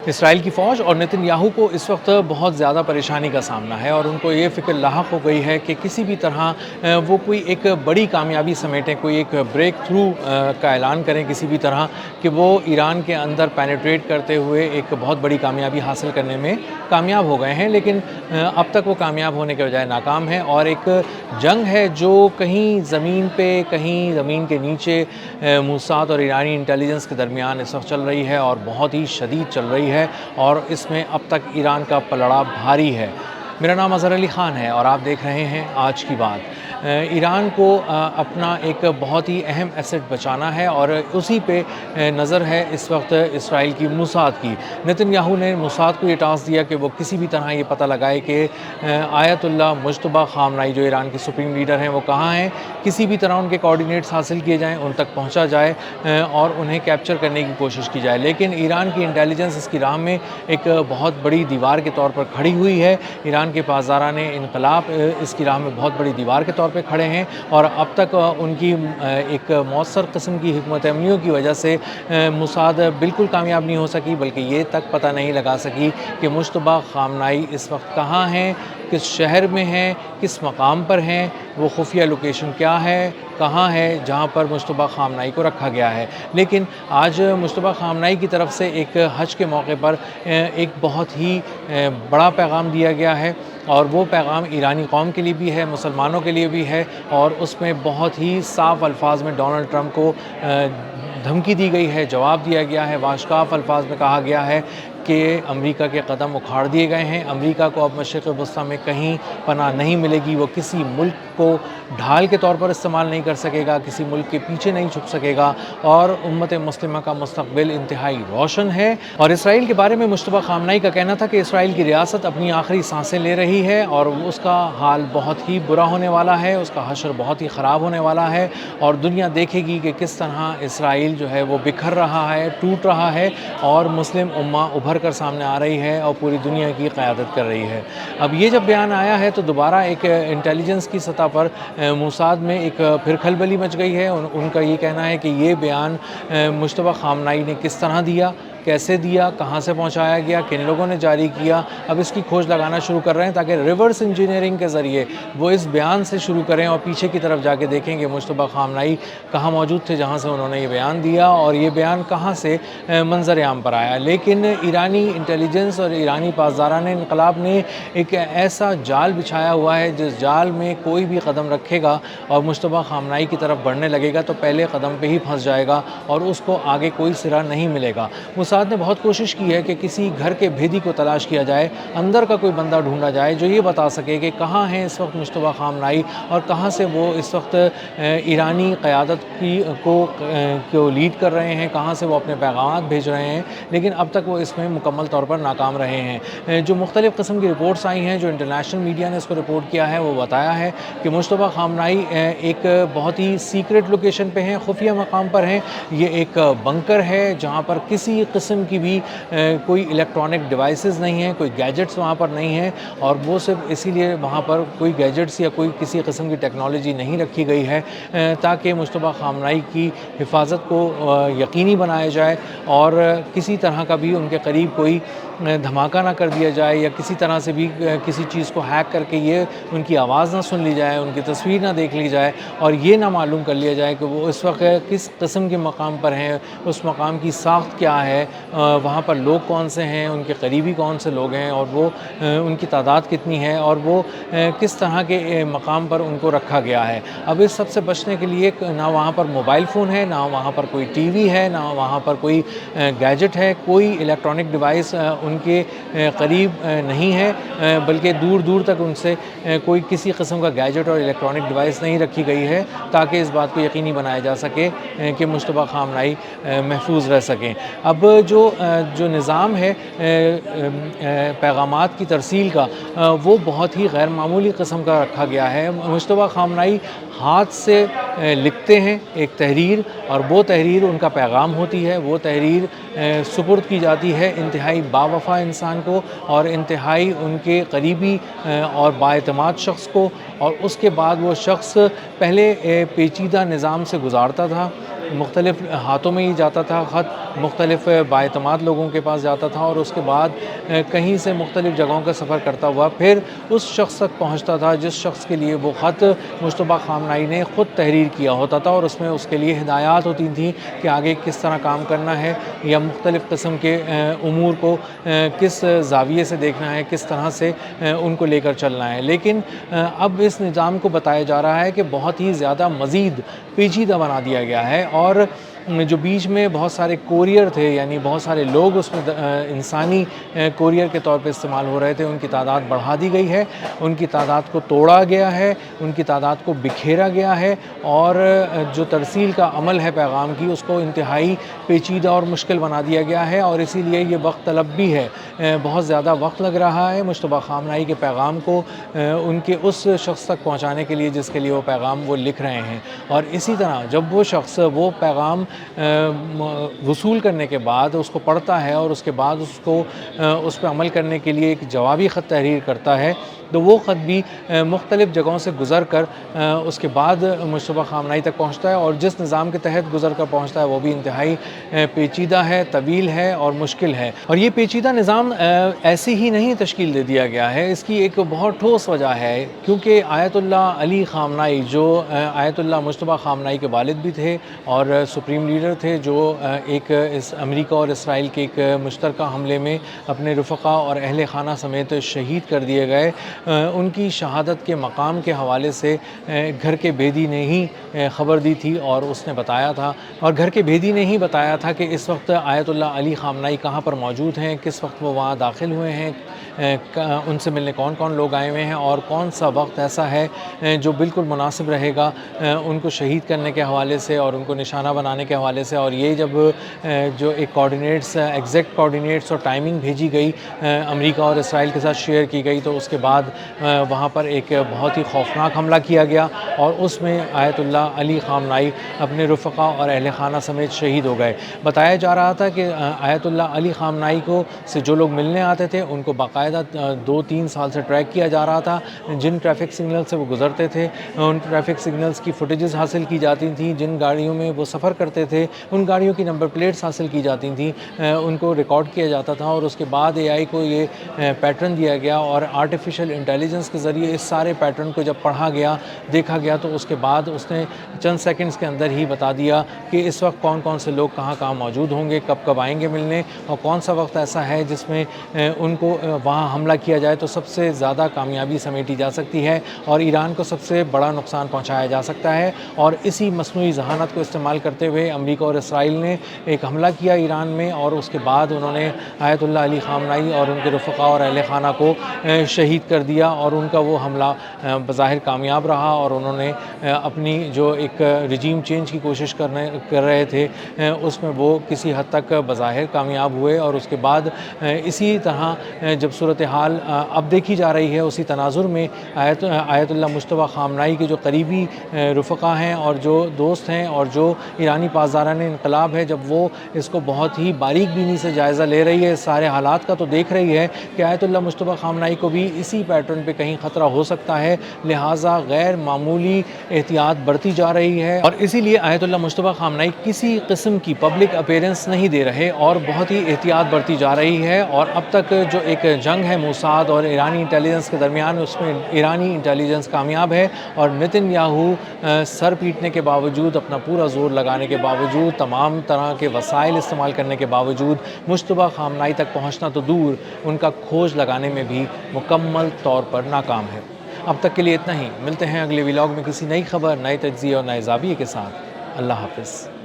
اسرائیل کی فوج اور نتن یاہو کو اس وقت بہت زیادہ پریشانی کا سامنا ہے اور ان کو یہ فکر لاحق ہو گئی ہے کہ کسی بھی طرح وہ کوئی ایک بڑی کامیابی سمیٹیں، کوئی ایک بریک تھرو کا اعلان کریں کسی بھی طرح کہ وہ ایران کے اندر پینیٹریٹ کرتے ہوئے ایک بہت بڑی کامیابی حاصل کرنے میں کامیاب ہو گئے ہیں، لیکن اب تک وہ کامیاب ہونے کے بجائے ناکام ہیں اور ایک جنگ ہے جو کہیں زمین پہ کہیں زمین کے نیچے موساد اور ایرانی انٹیلیجنس کے درمیان اس وقت چل رہی ہے اور بہت ہی شدید چل رہی ہے اور اس میں اب تک ایران کا پلڑا بھاری ہے۔ میرا نام اظہر علی خان ہے اور آپ دیکھ رہے ہیں آج کی بات۔ ایران کو اپنا ایک بہت ہی اہم ایسٹ بچانا ہے اور اسی پہ نظر ہے اس وقت اسرائیل کی موساد کی۔ نتن یاہو نے موساد کو یہ ٹاسک دیا کہ وہ کسی بھی طرح یہ پتہ لگائے کہ آیت اللہ مجتبیٰ خامنائی جو ایران کے سپریم لیڈر ہیں وہ کہاں ہیں، کسی بھی طرح ان کے کوآرڈینیٹس حاصل کیے جائیں، ان تک پہنچا جائے اور انہیں کیپچر کرنے کی کوشش کی جائے، لیکن ایران کی انٹیلیجنس اس کی راہ میں ایک بہت بڑی دیوار کے طور پر کھڑی ہوئی ہے۔ ایران کے پاسداران انقلاب اس کی راہ میں بہت بڑی دیوار کے طور پہ کھڑے ہیں اور اب تک ان کی ایک مؤثر قسم کی حکمت عملیوں کی وجہ سے موساد بالکل کامیاب نہیں ہو سکی، بلکہ یہ تک پتہ نہیں لگا سکی کہ مجتبیٰ خامنائی اس وقت کہاں ہیں، کس شہر میں ہیں، کس مقام پر ہیں، وہ خفیہ لوکیشن کیا ہے، کہاں ہے جہاں پر مجتبیٰ خامنائی کو رکھا گیا ہے۔ لیکن آج مجتبیٰ خامنائی کی طرف سے ایک حج کے موقع پر ایک بہت ہی بڑا پیغام دیا گیا ہے اور وہ پیغام ایرانی قوم کے لیے بھی ہے، مسلمانوں کے لیے بھی ہے اور اس میں بہت ہی صاف الفاظ میں ڈونلڈ ٹرمپ کو دھمکی دی گئی ہے، جواب دیا گیا ہے، واشکاف الفاظ میں کہا گیا ہے کہ امریکہ کے قدم اکھاڑ دیے گئے ہیں، امریکہ کو اب مشرق وسطیٰ میں کہیں پناہ نہیں ملے گی، وہ کسی ملک کو ڈھال کے طور پر استعمال نہیں کر سکے گا، کسی ملک کے پیچھے نہیں چھپ سکے گا اور امت مسلمہ کا مستقبل انتہائی روشن ہے۔ اور اسرائیل کے بارے میں مجتبیٰ خامنائی کا کہنا تھا کہ اسرائیل کی ریاست اپنی آخری سانسیں لے رہی ہے اور اس کا حال بہت ہی برا ہونے والا ہے، اس کا حشر بہت ہی خراب ہونے والا ہے اور دنیا دیکھے گی کہ کس طرح اسرائیل جو ہے وہ بکھر رہا ہے، ٹوٹ رہا ہے اور مسلم امہ ابھر کر سامنے آ رہی ہے اور پوری دنیا کی قیادت کر رہی ہے۔ اب یہ جب بیان آیا ہے تو دوبارہ ایک انٹیلیجنس کی سطح پر موساد میں ایک پھر کھلبلی مچ گئی ہے۔ ان کا یہ کہنا ہے کہ یہ بیان مجتبیٰ خامنائی نے کس طرح دیا، کیسے دیا، کہاں سے پہنچایا گیا، کن لوگوں نے جاری کیا، اب اس کی کھوج لگانا شروع کر رہے ہیں تاکہ ریورس انجینئرنگ کے ذریعے وہ اس بیان سے شروع کریں اور پیچھے کی طرف جا کے دیکھیں کہ مجتبیٰ خامنائی کہاں موجود تھے جہاں سے انہوں نے یہ بیان دیا اور یہ بیان کہاں سے منظر عام پر آیا۔ لیکن ایرانی انٹیلیجنس اور ایرانی پاسداران انقلاب نے ایک ایسا جال بچھایا ہوا ہے جس جال میں کوئی بھی قدم رکھے گا اور مجتبیٰ خامنائی کی طرف بڑھنے لگے گا تو پہلے قدم پہ ہی پھنس جائے گا اور اس کو آگے کوئی سرا نہیں ملے گا۔ موساد نے بہت کوشش کی ہے کہ کسی گھر کے بھیدی کو تلاش کیا جائے، اندر کا کوئی بندہ ڈھونڈا جائے جو یہ بتا سکے کہ کہاں ہیں اس وقت مجتبیٰ خامنائی اور کہاں سے وہ اس وقت ایرانی قیادت کو لیڈ کر رہے ہیں، کہاں سے وہ اپنے پیغامات بھیج رہے ہیں، لیکن اب تک وہ اس میں مکمل طور پر ناکام رہے ہیں۔ جو مختلف قسم کی رپورٹس آئی ہیں، جو انٹرنیشنل میڈیا نے اس کو رپورٹ کیا ہے، وہ بتایا ہے کہ مجتبیٰ خامنائی ایک بہت ہی سیکرٹ لوکیشن پہ ہیں، خفیہ مقام پر ہیں۔ یہ ایک بنکر ہے جہاں پر کسی قسم کی بھی کوئی الیکٹرانک ڈیوائسز نہیں ہیں، کوئی گیجٹس وہاں پر نہیں ہیں اور وہ صرف اسی لیے وہاں پر کوئی گیجٹس یا کوئی کسی قسم کی ٹیکنالوجی نہیں رکھی گئی ہے تاکہ مجتبیٰ خامنائی کی حفاظت کو یقینی بنایا جائے اور کسی طرح کا بھی ان کے قریب کوئی دھماکہ نہ کر دیا جائے یا کسی طرح سے بھی کسی چیز کو ہیک کر کے یہ ان کی آواز نہ سن لی جائے، ان کی تصویر نہ دیکھ لی جائے اور یہ نہ معلوم کر لیا جائے کہ وہ اس وقت کس قسم کے مقام پر ہیں، اس مقام کی ساخت کیا ہے، وہاں پر لوگ کون سے ہیں، ان کے قریبی کون سے لوگ ہیں اور وہ ان کی تعداد کتنی ہے اور وہ کس طرح کے مقام پر ان کو رکھا گیا ہے۔ اب اس سب سے بچنے کے لیے نہ وہاں پر موبائل فون ہے، نہ وہاں پر کوئی ٹی وی ہے، نہ وہاں پر کوئی گیجٹ ہے، کوئی الیکٹرانک ڈیوائس ان کے قریب نہیں ہے، بلکہ دور دور تک ان سے کوئی کسی قسم کا گیجٹ اور الیکٹرانک ڈیوائس نہیں رکھی گئی ہے تاکہ اس بات کو یقینی بنایا جا سکے کہ مجتبیٰ خامنائی محفوظ رہ سکیں۔ اب جو نظام ہے پیغامات کی ترسیل کا وہ بہت ہی غیر معمولی قسم کا رکھا گیا ہے۔ مجتبیٰ خامنائی ہاتھ سے لکھتے ہیں ایک تحریر اور وہ تحریر ان کا پیغام ہوتی ہے، وہ تحریر سپرد کی جاتی ہے انتہائی باوفا انسان کو اور انتہائی ان کے قریبی اور بااعتماد شخص کو، اور اس کے بعد وہ شخص پہلے پیچیدہ نظام سے گزارتا تھا، مختلف ہاتھوں میں ہی جاتا تھا خط، مختلف بااعتماد لوگوں کے پاس جاتا تھا، اور اس کے بعد کہیں سے مختلف جگہوں کا سفر کرتا ہوا پھر اس شخص تک پہنچتا تھا جس شخص کے لیے وہ خط مجتبیٰ خامنہئی نے خود تحریر کیا ہوتا تھا، اور اس میں اس کے لیے ہدایات ہوتی تھیں کہ آگے کس طرح کام کرنا ہے یا مختلف قسم کے امور کو کس زاویے سے دیکھنا ہے، کس طرح سے ان کو لے کر چلنا ہے۔ لیکن اب اس نظام کو بتایا جا رہا ہے کہ بہت ہی زیادہ مزید پیچیدہ بنا دیا گیا ہے، اور جو بیچ میں بہت سارے کوریئر تھے، یعنی بہت سارے لوگ اس میں انسانی کوریئر کے طور پہ استعمال ہو رہے تھے، ان کی تعداد بڑھا دی گئی ہے، ان کی تعداد کو توڑا گیا ہے، ان کی تعداد کو بکھیرا گیا ہے، اور جو ترسیل کا عمل ہے پیغام کی اس کو انتہائی پیچیدہ اور مشکل بنا دیا گیا ہے، اور اسی لیے یہ وقت طلب بھی ہے۔ بہت زیادہ وقت لگ رہا ہے مجتبیٰ خامنہئی کے پیغام کو ان کے اس شخص تک پہنچانے کے لیے جس کے لیے وہ پیغام وہ لکھ رہے ہیں، اور اسی طرح جب وہ شخص وہ پیغام وصول کرنے کے بعد اس کو پڑھتا ہے اور اس کے بعد اس پہ عمل کرنے کے لیے ایک جوابی خط تحریر کرتا ہے، تو وہ خط بھی مختلف جگہوں سے گزر کر اس کے بعد مجتبیٰ خامنہئی تک پہنچتا ہے، اور جس نظام کے تحت گزر کر پہنچتا ہے وہ بھی انتہائی پیچیدہ ہے، طویل ہے اور مشکل ہے۔ اور یہ پیچیدہ نظام ایسے ہی نہیں تشکیل دے دیا گیا ہے، اس کی ایک بہت ٹھوس وجہ ہے، کیونکہ آیت اللہ علی خامنہئی جو آیت اللہ مجتبیٰ خامنہئی کے والد بھی تھے اور سپریم لیڈر تھے، جو ایک امریکہ اور اسرائیل کے ایک مشترکہ حملے میں اپنے رفقا اور اہل خانہ سمیت شہید کر دیے گئے، ان کی شہادت کے مقام کے حوالے سے گھر کے بھیدی نے ہی خبر دی تھی، اور اس نے بتایا تھا، اور گھر کے بھیدی نے ہی بتایا تھا کہ اس وقت آیت اللہ علی خامنہئی کہاں پر موجود ہیں، کس وقت وہ وہاں داخل ہوئے ہیں، ان سے ملنے کون کون لوگ آئے ہوئے ہیں، اور کون سا وقت ایسا ہے جو بالکل مناسب رہے گا ان کو شہید کرنے کے حوالے سے اور ان کو نشانہ بنانے کے حوالے سے۔ اور یہ جب جو ایک کوآرڈینیٹس، ایگزیکٹ کوآرڈینیٹس اور ٹائمنگ بھیجی گئی، امریکہ اور اسرائیل کے ساتھ شیئر کی گئی، تو اس کے بعد وہاں پر ایک بہت ہی خوفناک حملہ کیا گیا، اور اس میں آیت اللہ علی خامنہئی اپنے رفقا اور اہل خانہ سمیت شہید ہو گئے۔ بتایا جا رہا تھا کہ آیت اللہ علی خامنہئی کو سے جو لوگ ملنے آتے تھے ان کو باقاعدہ 2-3 سال سے ٹریک کیا جا رہا تھا، جن ٹریفک سگنل سے وہ گزرتے تھے ان ٹریفک سگنلز کی فوٹیجز حاصل کی جاتی تھیں، جن گاڑیوں میں وہ سفر کرتے تھے ان گاڑیوں کی نمبر پلیٹس حاصل کی جاتی تھیں، ان کو ریکارڈ کیا جاتا تھا، اور اس کے بعد اے آئی کو یہ پیٹرن دیا گیا، اور آرٹیفیشل انٹیلیجنس کے ذریعے اس سارے پیٹرن کو جب پڑھا گیا، دیکھا گیا، تو اس کے بعد اس نے چند سیکنڈز کے اندر ہی بتا دیا کہ اس وقت کون کون سے لوگ کہاں کہاں موجود ہوں گے، کب کب آئیں گے ملنے، اور کون سا وقت ایسا ہے جس میں ان کو وہاں حملہ کیا جائے تو سب سے زیادہ کامیابی سمیٹی جا سکتی ہے، اور ایران کو سب سے بڑا نقصان پہنچایا جا سکتا ہے۔ اور اسی مصنوعی ذہانت کو استعمال کرتے ہوئے امریکہ اور اسرائیل نے ایک حملہ کیا ایران میں، اور اس کے بعد انہوں نے آیت اللہ علی خامنہئی اور ان کے رفقا اور اہل خانہ کو شہید کر دیا، اور ان کا وہ حملہ بظاہر کامیاب رہا، اور انہوں نے اپنی جو ایک رجیم چینج کی کوشش کر رہے تھے اس میں وہ کسی حد تک بظاہر کامیاب ہوئے۔ اور اس کے بعد اسی طرح جب صورتحال اب دیکھی جا رہی ہے، اسی تناظر میں آیت اللہ مجتبیٰ خامنہئی کے جو قریبی رفقا ہیں اور جو دوست ہیں اور جو ایرانی پاسداران انقلاب ہے، جب وہ اس کو بہت ہی باریک بینی سے جائزہ لے رہی ہے، سارے حالات کا، تو دیکھ رہی ہے کہ آیت اللہ مجتبیٰ خامنہئی کو بھی اسی پیٹرن پہ کہیں خطرہ ہو سکتا ہے، لہٰذا غیر معمولی احتیاط برتی جا رہی ہے، اور اسی لیے آیت اللہ مجتبیٰ خامنہئی کسی قسم کی پبلک اپیرنس نہیں دے رہے اور بہت ہی احتیاط برتی جا رہی ہے۔ اور اب تک جو ایک جنگ ہے موساد اور ایرانی انٹیلیجنس کے درمیان، اس میں ایرانی انٹیلیجنس کامیاب ہے، اور نتن یاہو سر پیٹنے کے باوجود، اپنا پورا زور لگانے کے باوجود، تمام طرح کے وسائل استعمال کرنے کے باوجود مجتبیٰ خامنہئی تک پہنچنا تو دور، ان کا کھوج لگانے میں بھی مکمل طور پر ناکام ہے۔ اب تک کے لیے اتنا ہی، ملتے ہیں اگلے ولاگ میں کسی نئی خبر، نئے تجزیے اور نئے زاویے کے ساتھ۔ اللہ حافظ۔